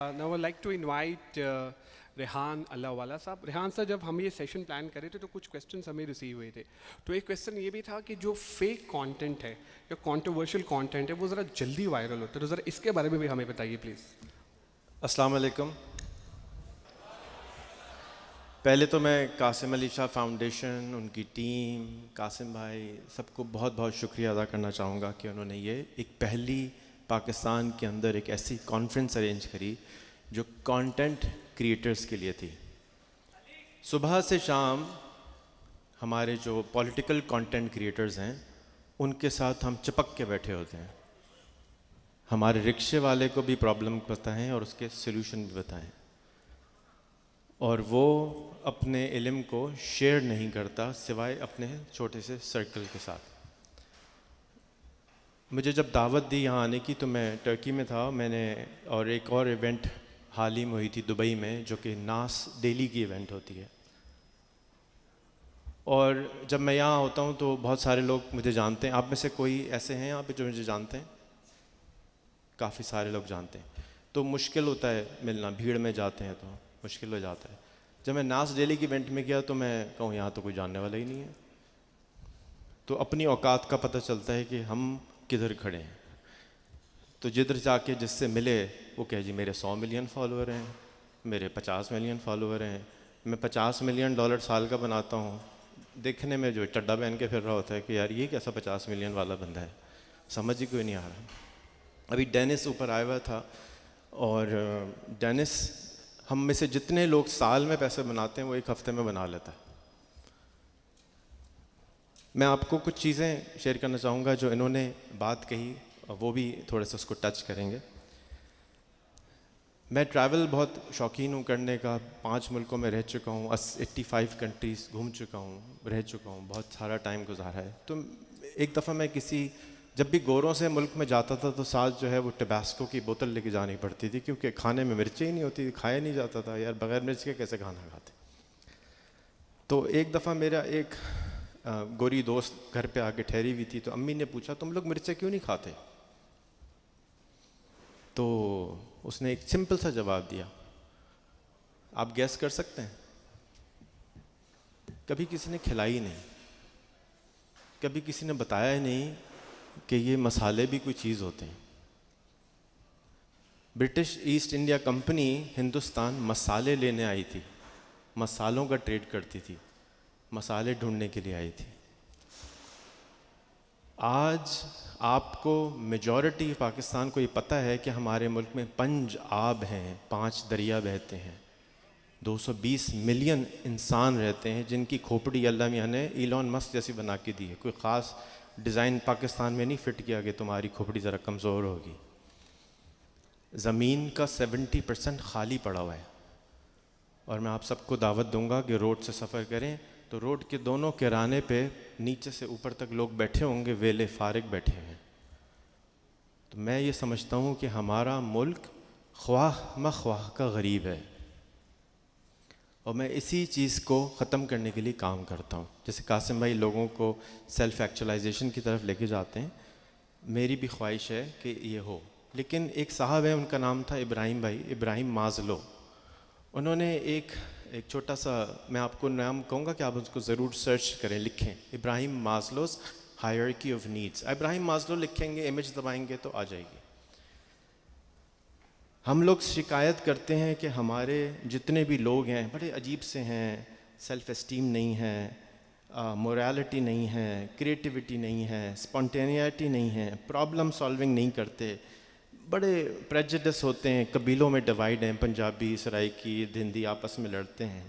Now I'd like to invite Rehan اللہ والا صاحب. ریحان صاحب, جب ہم یہ سیشن پلان کرے تھے تو کچھ کویسچنس ہمیں ریسیو ہوئے تھے. تو ایک کویسچن یہ بھی تھا کہ جو فیک کانٹینٹ ہے یا کانٹروورشل کانٹینٹ ہے وہ ذرا جلدی وائرل ہوتا ہے, تو ذرا اس کے بارے میں بھی ہمیں بتائیے پلیز. السلام علیکم. پہلے تو میں قاسم علی شاہ فاؤنڈیشن, ان کی ٹیم, قاسم بھائی, سب کو بہت بہت شکریہ ادا کرنا چاہوں گا کہ انہوں نے یہ ایک پہلی پاکستان کے اندر ایک ایسی کانفرنس ارینج کری جو کانٹینٹ کریٹرز کے لیے تھی. صبح سے شام ہمارے جو پولیٹیکل کانٹینٹ کریٹرز ہیں ان کے ساتھ ہم چپک کے بیٹھے ہوتے ہیں. ہمارے رکشے والے کو بھی پرابلم بتائیں اور اس کے سلوشن بھی بتائیں, اور وہ اپنے علم کو شیئر نہیں کرتا سوائے اپنے چھوٹے سے سرکل کے ساتھ. مجھے جب دعوت دی یہاں آنے کی تو میں ٹرکی میں تھا, میں نے اور ایک اور ایونٹ حال ہی میں ہوئی تھی دبئی میں جو کہ ناس ڈیلی کی ایونٹ ہوتی ہے. اور جب میں یہاں ہوتا ہوں تو بہت سارے لوگ مجھے جانتے ہیں. آپ میں سے کوئی ایسے ہیں یہاں پہ جو مجھے جانتے ہیں؟ کافی سارے لوگ جانتے ہیں. تو مشکل ہوتا ہے ملنا, بھیڑ میں جاتے ہیں تو مشکل ہو جاتا ہے. جب میں ناس ڈیلی کی ایونٹ میں گیا تو میں کہوں یہاں تو کوئی جاننے والا ہی نہیں ہے. تو اپنی اوقات کا پتہ چلتا ہے کہ ہم کدھر کھڑے ہیں. تو جدھر جا کے جس سے ملے وہ کہے جی میرے 100 ملین فالوور ہیں, میرے 50 ملین فالوور ہیں, میں $50 ملین سال کا بناتا ہوں. دیکھنے میں جو چڈا پہن کے پھر رہا ہوتا ہے کہ یار یہ کیسا 50 ملین والا بندہ ہے, سمجھ ہی کوئی نہیں آ رہا. ابھی ڈینس اوپر آیا ہوا تھا, اور ڈینس ہم میں سے جتنے لوگ سال میں پیسے بناتے ہیں وہ ایک ہفتے میں بنا لیتا ہے. میں آپ کو کچھ چیزیں شیئر کرنا چاہوں گا جو انہوں نے بات کہی, وہ بھی تھوڑے سے اس کو ٹچ کریں گے. میں ٹریول بہت شوقین ہوں کرنے کا, 5 ملکوں میں رہ چکا ہوں, 85 کنٹریز گھوم چکا ہوں, رہ چکا ہوں, بہت سارا ٹائم گزارا ہے. تو ایک دفعہ میں جب بھی گوروں سے ملک میں جاتا تھا تو ساتھ جو ہے وہ ٹباسکو کی بوتل لے کے جانی پڑتی تھی, کیونکہ کھانے میں مرچیں ہی نہیں ہوتی, کھایا نہیں جاتا تھا. یار بغیر مرچ کے کیسے کھانا کھاتے. تو ایک دفعہ میرا ایک گوری دوست گھر پہ آ کے ٹھہری ہوئی تھی, تو امی نے پوچھا تم لوگ مرچیں کیوں نہیں کھاتے؟ تو اس نے ایک سمپل سا جواب دیا. آپ گیس کر سکتے ہیں؟ کبھی کسی نے کھلائی نہیں, کبھی کسی نے بتایا ہی نہیں کہ یہ مسالے بھی کوئی چیز ہوتے ہیں. British East India company Hindustan مسالے لینے آئی تھی, مسالوں کا ٹریڈ کرتی تھی, مسالے ڈھونڈنے کے لیے آئی تھی. آج آپ کو میجورٹی پاکستان کو یہ پتہ ہے کہ ہمارے ملک میں 5 آب ہیں, 5 دریا بہتے ہیں, 220 ملین انسان رہتے ہیں جن کی کھوپڑی اللہ میاں نے ایلون مسک جیسی بنا کے دی ہے. کوئی خاص ڈیزائن پاکستان میں نہیں فٹ کیا کہ تمہاری کھوپڑی ذرا کمزور ہوگی. زمین کا 70% خالی پڑا ہوا ہے, اور میں آپ سب کو دعوت دوں گا کہ روڈ سے سفر کریں تو روڈ کے دونوں کرانے پہ نیچے سے اوپر تک لوگ بیٹھے ہوں گے, ویلے فارغ بیٹھے ہیں. تو میں یہ سمجھتا ہوں کہ ہمارا ملک خواہ مخواہ کا غریب ہے, اور میں اسی چیز کو ختم کرنے کے لیے کام کرتا ہوں. جیسے قاسم بھائی لوگوں کو سیلف ایکچولائزیشن کی طرف لے کے جاتے ہیں, میری بھی خواہش ہے کہ یہ ہو. لیکن ایک صاحب ہے, ان کا نام تھا ابراہیم بھائی, ابراہیم مازلو. انہوں نے ایک چھوٹا سا, میں آپ کو نام کہوں گا کہ آپ اس کو ضرور سرچ کریں, لکھیں ابراہیم مازلوز ہائرارکی آف نیڈس. ابراہیم مازلو لکھیں گے, امیج دبائیں گے تو آ جائے گی. ہم لوگ شکایت کرتے ہیں کہ ہمارے جتنے بھی لوگ ہیں بڑے عجیب سے ہیں, سیلف اسٹیم نہیں ہے, موریلٹی نہیں ہے, کریٹیوٹی نہیں ہے, اسپونٹینیٹی نہیں ہے, پرابلم سالونگ نہیں کرتے, بڑے پریجڈس ہوتے ہیں, قبیلوں میں ڈیوائیڈ ہیں, پنجابی, سرائکی, ہندی آپس میں لڑتے ہیں,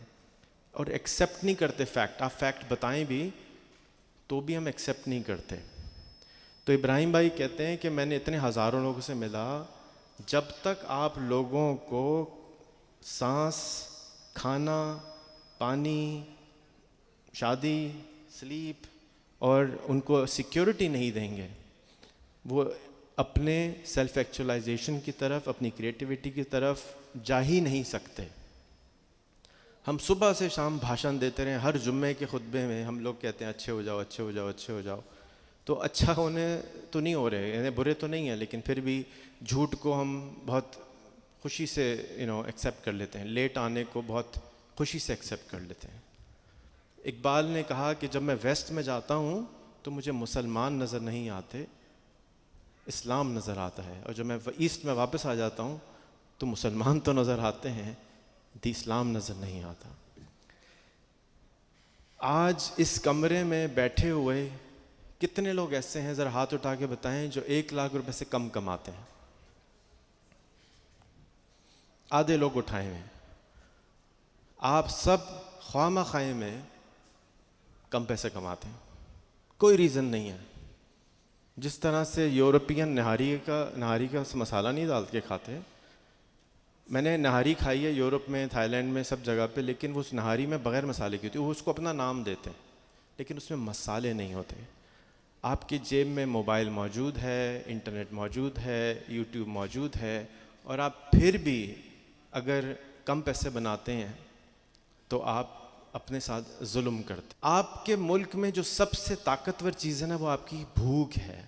اور ایکسیپٹ نہیں کرتے فیکٹ. آپ فیکٹ بتائیں بھی تو بھی ہم ایکسیپٹ نہیں کرتے. تو ابراہیم بھائی کہتے ہیں کہ میں نے اتنے ہزاروں لوگوں سے ملا, جب تک آپ لوگوں کو سانس, کھانا, پانی, شادی, سلیپ اور ان کو سیکیورٹی نہیں دیں گے, وہ اپنے سیلف ایکچولائزیشن کی طرف, اپنی کریٹیوٹی کی طرف جا ہی نہیں سکتے. ہم صبح سے شام بھاشن دیتے رہے, ہر جمعے کے خطبے میں ہم لوگ کہتے ہیں اچھے ہو جاؤ, اچھے ہو جاؤ, اچھے ہو جاؤ. تو اچھا ہونے تو نہیں ہو رہے, یعنی برے تو نہیں ہیں, لیکن پھر بھی جھوٹ کو ہم بہت خوشی سے ایکسیپٹ کر لیتے ہیں, لیٹ آنے کو بہت خوشی سے ایکسیپٹ کر لیتے ہیں. اقبال نے کہا کہ جب میں ویسٹ میں جاتا ہوں تو مجھے مسلمان نظر نہیں آتے, اسلام نظر آتا ہے, اور جب میں ایسٹ میں واپس آ جاتا ہوں تو مسلمان تو نظر آتے ہیں, اسلام نظر نہیں آتا. آج اس کمرے میں بیٹھے ہوئے کتنے لوگ ایسے ہیں, ذرا ہاتھ اٹھا کے بتائیں, جو 1 لاکھ روپے سے کم کماتے ہیں؟ آدھے لوگ اٹھائے ہیں. آپ سب خواہ مخواہ میں کم پیسے کماتے ہیں, کوئی ریزن نہیں ہے. جس طرح سے یورپین نہاری کا مسالہ نہیں ڈال کے کھاتے, میں نے نہاری کھائی ہے یورپ میں, تھائی لینڈ میں, سب جگہ پہ, لیکن وہ اس نہاری میں بغیر مسالے کی ہوتی ہے. وہ اس کو اپنا نام دیتے ہیں لیکن اس میں مسالے نہیں ہوتے. آپ کی جیب میں موبائل موجود ہے, انٹرنیٹ موجود ہے, یوٹیوب موجود ہے, اور آپ پھر بھی اگر کم پیسے بناتے ہیں تو آپ اپنے ساتھ ظلم کرتے. آپ کے ملک میں جو سب سے طاقتور چیز ہے نا, وہ آپ کی بھوک ہے,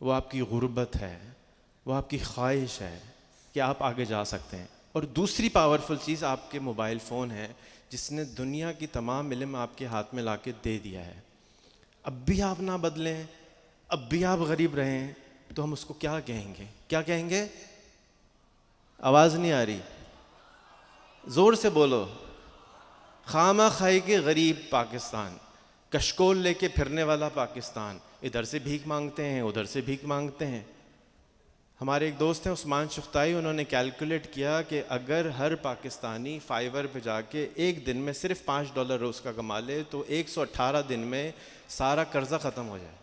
وہ آپ کی غربت ہے, وہ آپ کی خواہش ہے کہ آپ آگے جا سکتے ہیں. اور دوسری پاورفل چیز آپ کے موبائل فون ہے, جس نے دنیا کی تمام علم آپ کے ہاتھ میں لا کے دے دیا ہے. اب بھی آپ نہ بدلیں, اب بھی آپ غریب رہیں, تو ہم اس کو کیا کہیں گے؟ کیا کہیں گے؟ آواز نہیں آ رہی, زور سے بولو. خامہ خائی کے غریب پاکستان, کشکول لے کے پھرنے والا پاکستان, ادھر سے بھیک مانگتے ہیں, ادھر سے بھیک مانگتے ہیں. ہمارے ایک دوست ہیں عثمان شختائی, انہوں نے کیلکولیٹ کیا کہ اگر ہر پاکستانی فائیور پہ جا کے ایک دن میں صرف $5 روز کا کما لے تو 118 دن میں سارا قرضہ ختم ہو جائے.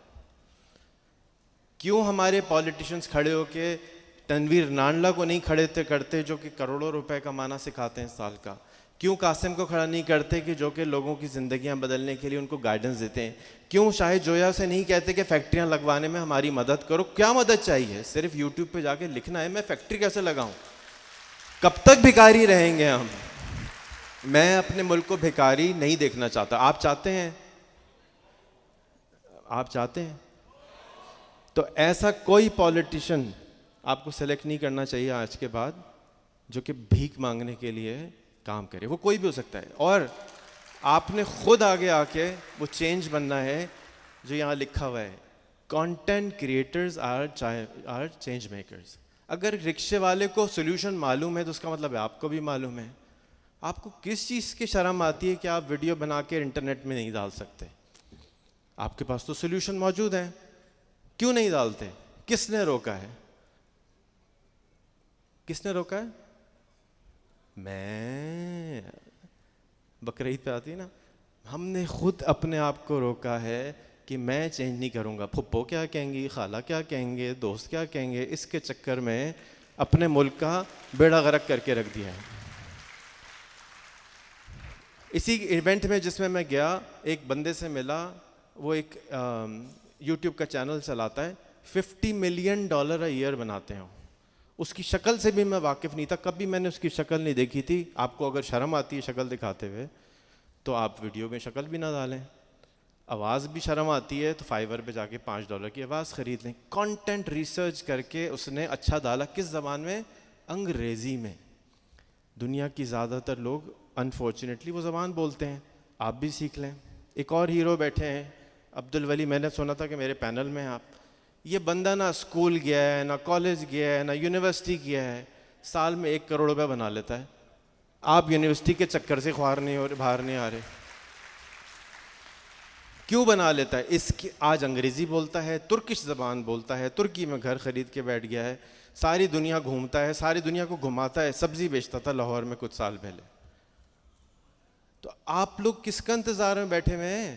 کیوں ہمارے پولیٹیشنز کھڑے ہو کے تنویر نانڈا کو نہیں کھڑے کرتے جو کہ کروڑوں روپے کمانا سکھاتے ہیں سال کا؟ کیوں قاسم کو کھڑا نہیں کرتے کہ جو کہ لوگوں کی زندگیاں بدلنے کے لیے ان کو گائیڈنس دیتے ہیں؟ کیوں شاہد جویا سے نہیں کہتے کہ فیکٹریاں لگوانے میں ہماری مدد کرو؟ کیا مدد چاہیے؟ صرف یوٹیوب پہ جا کے لکھنا ہے میں فیکٹری کیسے لگاؤں. کب تک بھکاری رہیں گے ہم؟ میں اپنے ملک کو بھکاری نہیں دیکھنا چاہتا. آپ چاہتے ہیں؟ آپ چاہتے ہیں؟ تو ایسا کوئی پولیٹیشن آپ کو سلیکٹ نہیں کرنا چاہیے آج کے بعد جو کہ بھیک مانگنے کے لیے کام کرے. وہ کوئی بھی ہو سکتا ہے, اور آپ نے خود آگے آ کے وہ چینج بننا ہے جو یہاں لکھا ہوا ہے, content creators are change makers. اگر رکشے والے کو سولوشن معلوم ہے تو اس کا مطلب ہے آپ کو بھی معلوم ہے. آپ کو کس چیز کی شرم آتی ہے کہ آپ ویڈیو بنا کے انٹرنیٹ میں نہیں ڈال سکتے؟ آپ کے پاس تو سولوشن موجود ہے, کیوں نہیں ڈالتے؟ کس نے روکا ہے؟ کس نے روکا ہے؟ میں بقرعید پہ آتی ہے نا, ہم نے خود اپنے آپ کو روکا ہے کہ میں چینج نہیں کروں گا. پھپھو کیا کہیں گی, خالہ کیا کہیں گے, دوست کیا کہیں گے, اس کے چکر میں اپنے ملک کا بیڑا غرق کر کے رکھ دیا ہے. اسی ایونٹ میں جس میں میں گیا, ایک بندے سے ملا, وہ ایک یوٹیوب کا چینل چلاتا ہے, $50 ملین a year بناتے ہیں. اس کی شکل سے بھی میں واقف نہیں تھا, کبھی میں نے اس کی شکل نہیں دیکھی تھی. آپ کو اگر شرم آتی ہے شکل دکھاتے ہوئے تو آپ ویڈیو میں شکل بھی نہ ڈالیں. آواز بھی شرم آتی ہے تو فائیور پہ جا کے $5 کی آواز خرید لیں. کانٹینٹ ریسرچ کر کے اس نے اچھا ڈالا. کس زبان میں؟ انگریزی میں. دنیا کی زیادہ تر لوگ انفارچونیٹلی وہ زبان بولتے ہیں, آپ بھی سیکھ لیں. ایک اور ہیرو بیٹھے ہیں عبد الولی, میں نے سنا تھا کہ میرے پینل میں آپ. یہ بندہ نہ اسکول گیا ہے, نہ کالج گیا ہے, نہ یونیورسٹی گیا ہے, سال میں $1 کروڑ بنا لیتا ہے. آپ یونیورسٹی کے چکر سے باہر نہیں آ رہے. کیوں بنا لیتا ہے؟ اس کی آج انگریزی بولتا ہے, ترکش زبان بولتا ہے, ترکی میں گھر خرید کے بیٹھ گیا ہے, ساری دنیا گھومتا ہے, ساری دنیا کو گھماتا ہے. سبزی بیچتا تھا لاہور میں کچھ سال پہلے. تو آپ لوگ کس کا انتظار میں بیٹھے ہوئے ہیں؟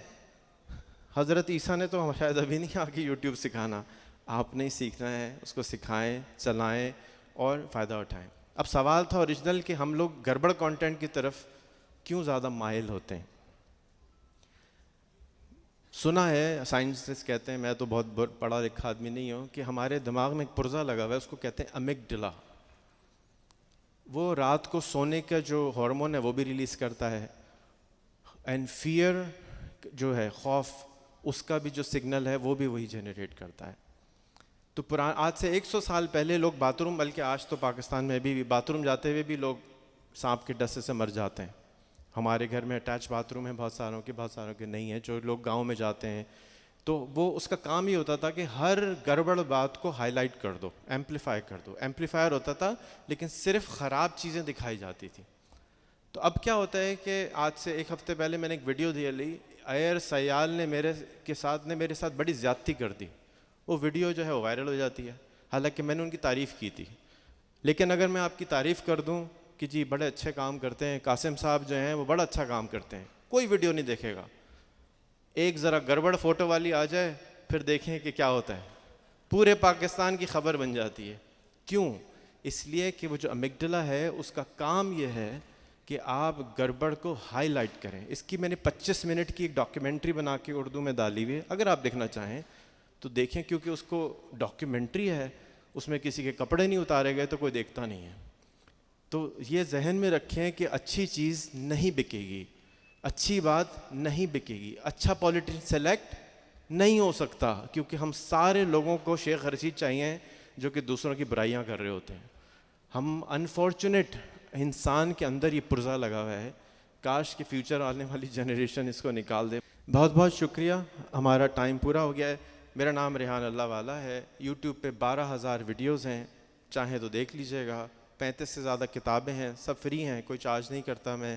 حضرت عیسیٰ نے تو شاید ابھی نہیں آ کے یوٹیوب سکھانا. آپ نے سیکھنا ہے, اس کو سکھائیں, چلائیں اور فائدہ اٹھائیں. اب سوال تھا اوریجنل کہ ہم لوگ گڑبڑ کانٹینٹ کی طرف کیوں زیادہ مائل ہوتے ہیں. سنا ہے سائنسسٹ کہتے ہیں, میں تو بہت پڑھا لکھا آدمی نہیں ہوں, کہ ہمارے دماغ میں ایک پرزہ لگا ہوا ہے, اس کو کہتے ہیں امیگڈلا. وہ رات کو سونے کا جو ہارمون ہے وہ بھی ریلیز کرتا ہے, اینڈ فیئر جو ہے, خوف, اس کا بھی جو سگنل ہے وہ بھی وہی جنریٹ کرتا ہے. تو آج سے 100 سال پہلے لوگ باتھ روم، بلکہ آج تو پاکستان میں بھی باتھ روم جاتے ہوئے بھی لوگ سانپ کے ڈسے سے مر جاتے ہیں. ہمارے گھر میں اٹیچ باتھ روم ہے بہت ساروں کے نہیں ہیں. جو لوگ گاؤں میں جاتے ہیں تو وہ اس کا کام یہ ہوتا تھا کہ ہر گڑبڑ بات کو ہائی لائٹ کر دو، ایمپلیفائی کر دو. ایمپلیفائر ہوتا تھا لیکن صرف خراب چیزیں دکھائی جاتی تھیں. تو اب کیا ہوتا ہے کہ آج سے 1 ہفتے پہلے میں نے ایک ویڈیو دی لی، ایئر سیال نے میرے ساتھ بڑی زیادتی کر دی. وہ ویڈیو جو ہے وہ وائرل ہو جاتی ہے، حالانکہ میں نے ان کی تعریف کی تھی. لیکن اگر میں آپ کی تعریف کر دوں کہ جی بڑے اچھے کام کرتے ہیں، قاسم صاحب جو ہیں وہ بڑا اچھا کام کرتے ہیں، کوئی ویڈیو نہیں دیکھے گا. ایک ذرا گڑبڑ فوٹو والی آ جائے پھر دیکھیں کہ کیا ہوتا ہے، پورے پاکستان کی خبر بن جاتی ہے. کیوں؟ اس لیے کہ وہ جو امیگڈلا ہے اس کا کام یہ ہے کہ آپ گڑبڑ کو ہائی لائٹ کریں. اس کی میں نے 25 منٹ کی ایک ڈاکیومنٹری بنا کے اردو میں ڈالی ہوئی ہے، اگر آپ دیکھنا چاہیں تو دیکھیں، کیونکہ اس کو ڈاکیومنٹری ہے، اس میں کسی کے کپڑے نہیں اتارے گئے تو کوئی دیکھتا نہیں ہے. تو یہ ذہن میں رکھیں کہ اچھی چیز نہیں بکے گی، اچھی بات نہیں بکے گی، اچھا پولیٹیشین سلیکٹ نہیں ہو سکتا، کیونکہ ہم سارے لوگوں کو شیخ رشید چاہیے جو کہ دوسروں کی برائیاں کر رہے ہوتے ہیں. ہم انفارچونیٹ انسان کے اندر یہ پرزہ لگا ہوا ہے، کاش کہ فیوچر آنے والی جنریشن اس کو نکال دے. بہت بہت شکریہ، ہمارا ٹائم پورا ہو گیا ہے. میرا نام ریحان اللہ والا ہے. یوٹیوب پہ 12,000 ویڈیوز ہیں، چاہیں تو دیکھ لیجئے گا. 35 سے زیادہ کتابیں ہیں، سب فری ہیں، کوئی چارج نہیں کرتا. میں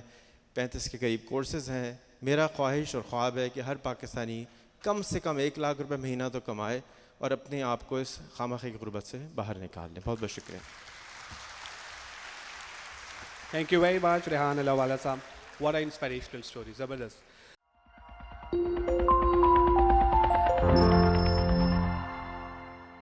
35 کے قریب کورسز ہیں. میرا خواہش اور خواب ہے کہ ہر پاکستانی کم سے کم 1 لاکھ روپے مہینہ تو کمائے اور اپنے آپ کو اس خامخواہ کی غربت سے باہر نکال لیں. بہت بہت شکریہ. Thank you very much, Rehan Allahwala Saab. What an inspirational story. Zabardast.